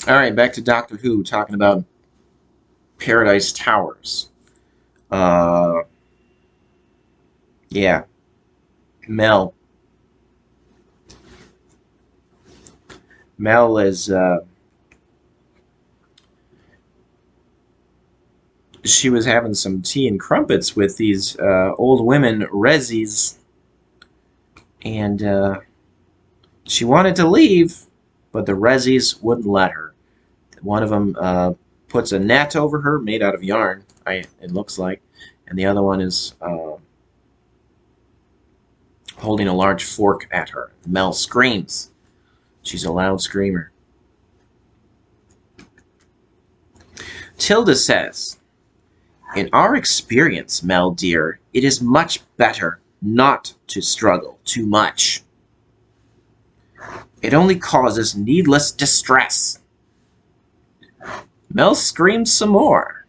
All right, back to Doctor Who, talking about Paradise Towers. Uh, yeah, Mel. Mel is she was having some tea and crumpets with these old women resis, and she wanted to leave, but the resis wouldn't let her. One of them puts a net over her made out of yarn. It looks like, and the other one is holding a large fork at her. Mel screams. She's a loud screamer. Tilda says, "In our experience, Mel dear, it is much better not to struggle too much. It only causes needless distress." Mel screams some more.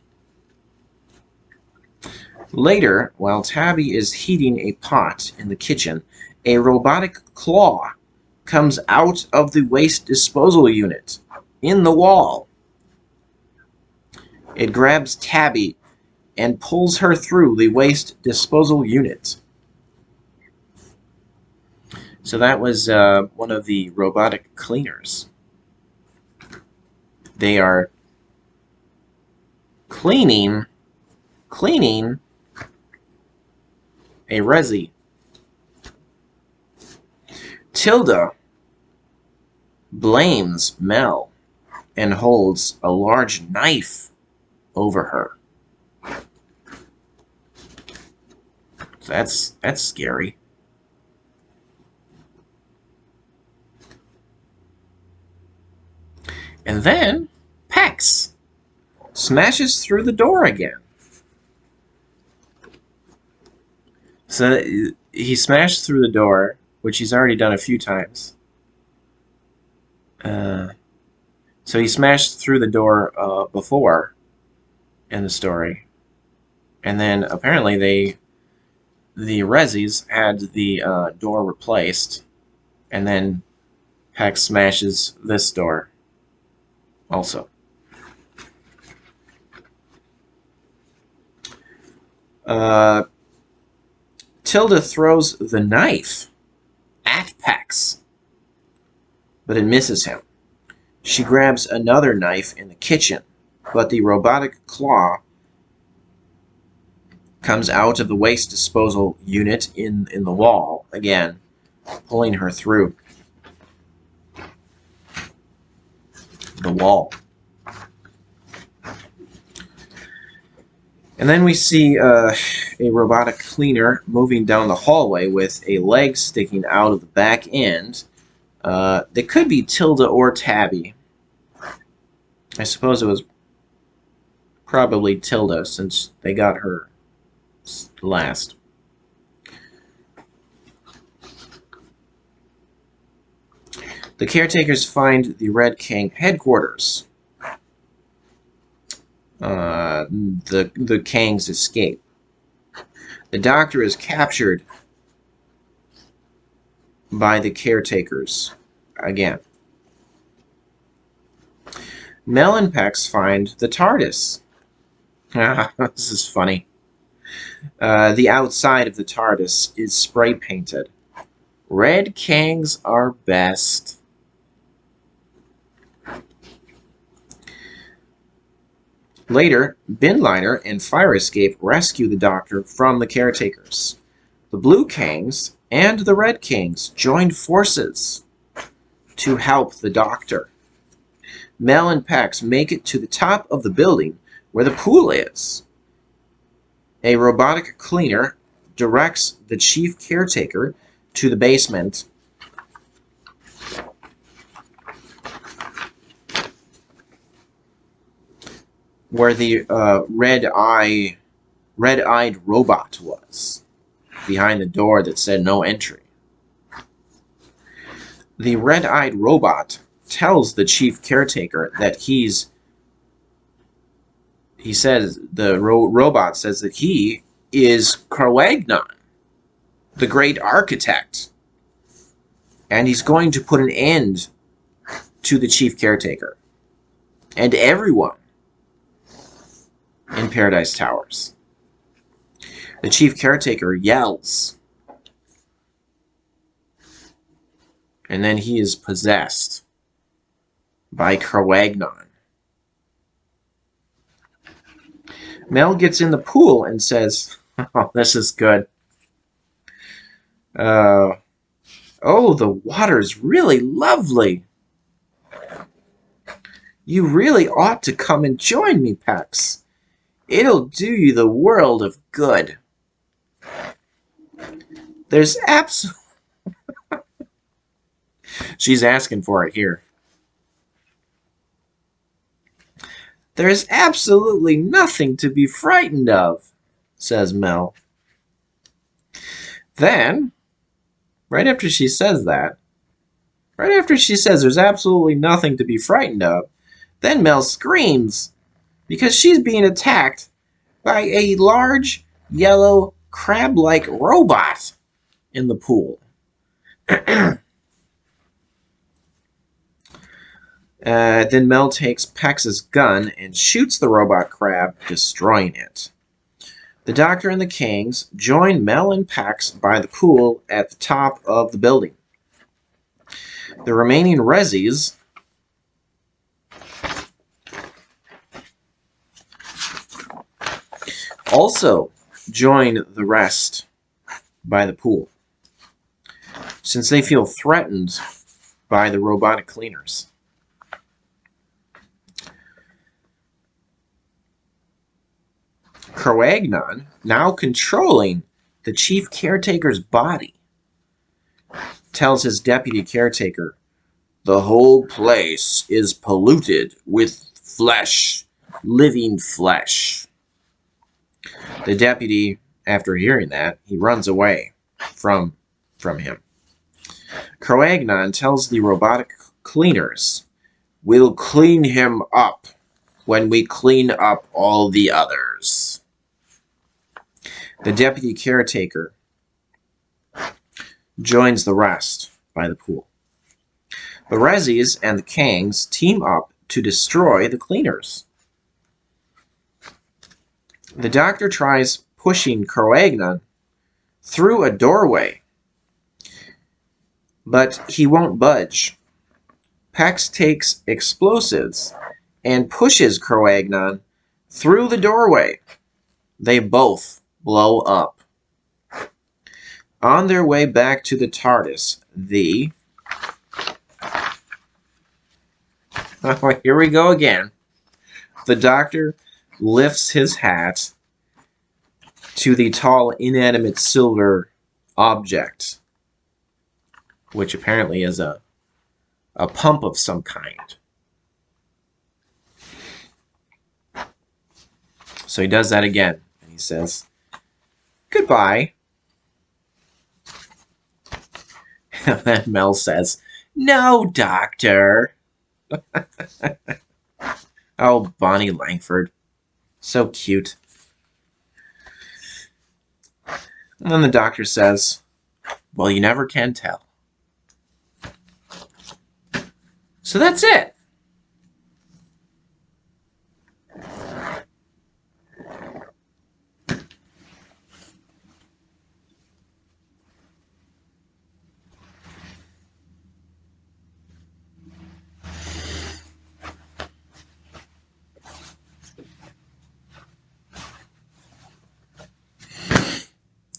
Later, while Tabby is heating a pot in the kitchen, a robotic claw comes out of the waste disposal unit in the wall. It grabs Tabby and pulls her through the waste disposal unit. So that was one of the robotic cleaners. They are cleaning a resi. Tilda blames Mel and holds a large knife over her. That's scary. And then Pex smashes through the door again. So he smashed through the door, which he's already done a few times. So he smashed through the door before in the story. And then apparently the resis had the door replaced, and then Pex smashes this door also. Tilda throws the knife at Pex, but it misses him. She grabs another knife in the kitchen, but the robotic claw comes out of the waste disposal unit in the wall, again, pulling her through the wall. And then we see a robotic cleaner moving down the hallway with a leg sticking out of the back end. They could be Tilda or Tabby. I suppose it was probably Tilda, since they got her last. The caretakers find the Red King headquarters. The Kang's escape. The Doctor is captured by the caretakers again. Mel and Pex find the TARDIS. This is funny. The outside of the TARDIS is spray painted. Red Kangs are best. Later, Binliner and Fire Escape rescue the Doctor from the caretakers. The Blue Kangs and the Red Kangs joined forces to help the Doctor. Mel and Pex make it to the top of the building where the pool is. A robotic cleaner directs the chief caretaker to the basement where the red-eyed robot was, behind the door that said no entry. The red-eyed robot tells the chief caretaker that robot says that he is Kroagnon, the great architect, and he's going to put an end to the chief caretaker. and everyone in Paradise Towers. The chief caretaker yells, and then he is possessed by Kroagnon. Mel gets in the pool and says, "Oh, this is good. Oh, the water's really lovely. You really ought to come and join me, Pex. It'll do you the world of good. There's She's asking for it here. There's absolutely nothing to be frightened of," says Mel. Then, right after she says there's absolutely nothing to be frightened of, then Mel screams because she's being attacked by a large, yellow, crab-like robot in the pool. Then Mel takes Pex's gun and shoots the robot crab, destroying it. The Doctor and the Kings join Mel and Pex by the pool at the top of the building. The remaining Rezzies also join the rest by the pool, since they feel threatened by the robotic cleaners. Kroagnon, now controlling the chief caretaker's body, tells his deputy caretaker, "The whole place is polluted with flesh, living flesh." The deputy, after hearing that, he runs away from him. Kroagnon tells the robotic cleaners, "We'll clean him up when we clean up all the others." The deputy caretaker joins the rest by the pool. The Rezzies and the Kangs team up to destroy the cleaners. The Doctor tries pushing Kroagnon through a doorway, but he won't budge. Pex takes explosives and pushes Kroagnon through the doorway. They both blow up. On their way back to the TARDIS, here we go again. The Doctor lifts his hat to the tall, inanimate silver object, which apparently is a pump of some kind. So he does that again, and he says, "Goodbye." And then Mel says, "No, Doctor." Oh, Bonnie Langford. So cute. And then the Doctor says, "Well, you never can tell." So that's it.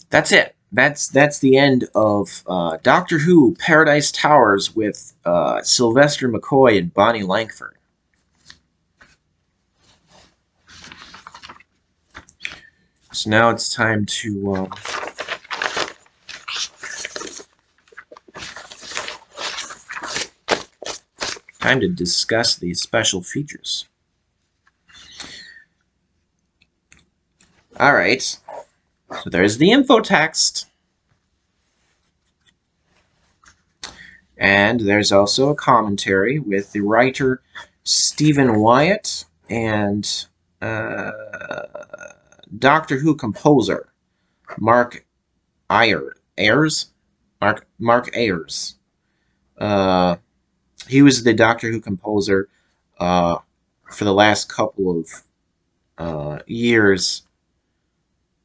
That's it. That's the end of Doctor Who Paradise Towers with Sylvester McCoy and Bonnie Langford. So now it's time to discuss these special features. All right. So there's the info text. And there's also a commentary with the writer Stephen Wyatt and Doctor Who composer Mark Ayers. Mark Ayers. He was the Doctor Who composer for the last couple of years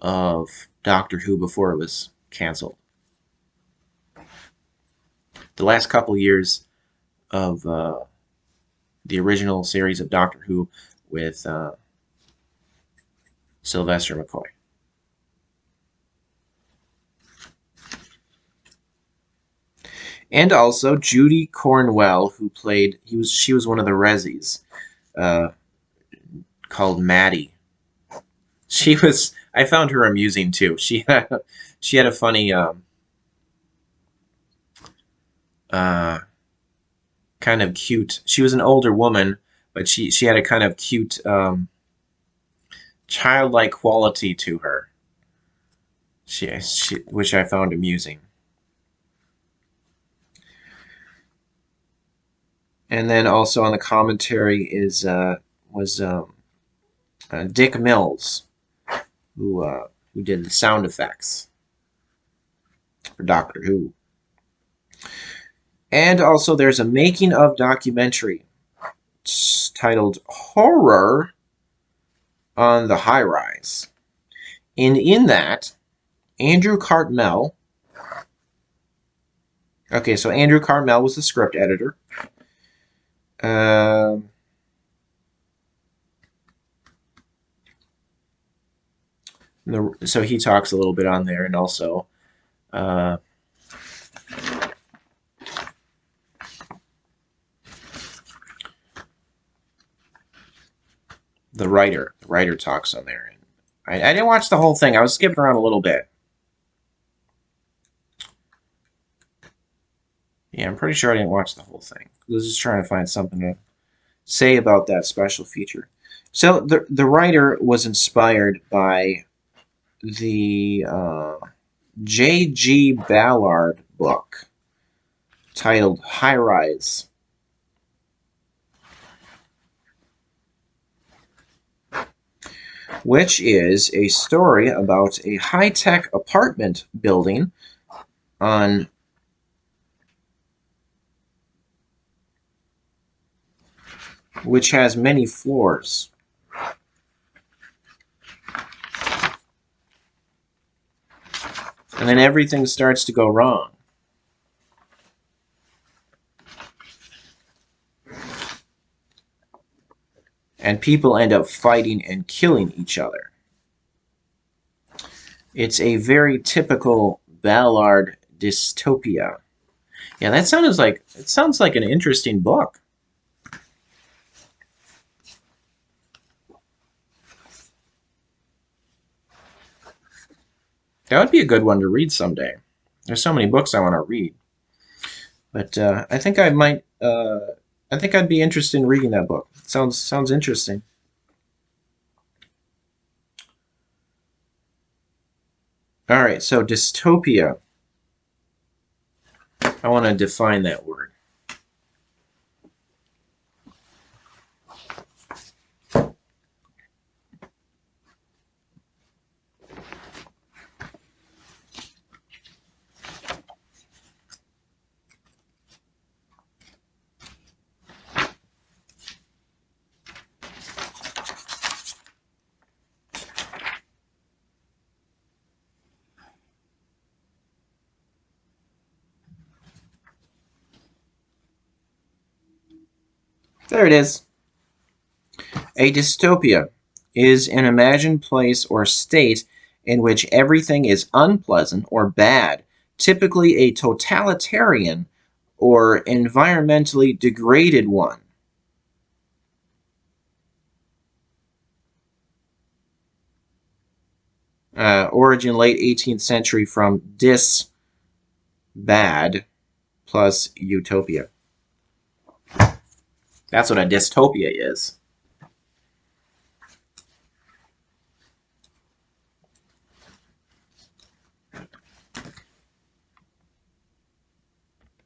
of Doctor Who before it was canceled. The last couple years of the original series of Doctor Who with Sylvester McCoy. And also Judy Cornwell, who played she was one of the Rezzies, called Maddie. I found her amusing too. She had a funny kind of cute. She was an older woman, but she had a kind of cute childlike quality to her. Which I found amusing. And then also on the commentary was Dick Mills, who did the sound effects for Doctor Who. And also there's a making of documentary titled Horror on the High Rise. And in that, Andrew Cartmel. Okay, so Andrew Cartmel was the script editor. So he talks a little bit on there, and also the writer talks on there. And I didn't watch the whole thing. I was skipping around a little bit. Yeah, I'm pretty sure I didn't watch the whole thing. I was just trying to find something to say about that special feature. So the writer was inspired by the J.G. Ballard book titled High Rise. Which is a story about a high-tech apartment building on which has many floors. And then everything starts to go wrong. And people end up fighting and killing each other. It's a very typical Ballard dystopia. Yeah, it sounds like an interesting book. That would be a good one to read someday. There's so many books I want to read, but I think I might. I think I'd be interested in reading that book. Sounds interesting. All right, so dystopia. I want to define that word. There it is. A dystopia is an imagined place or state in which everything is unpleasant or bad, typically a totalitarian or environmentally degraded one. Origin late 18th century from bad plus utopia. That's what a dystopia is.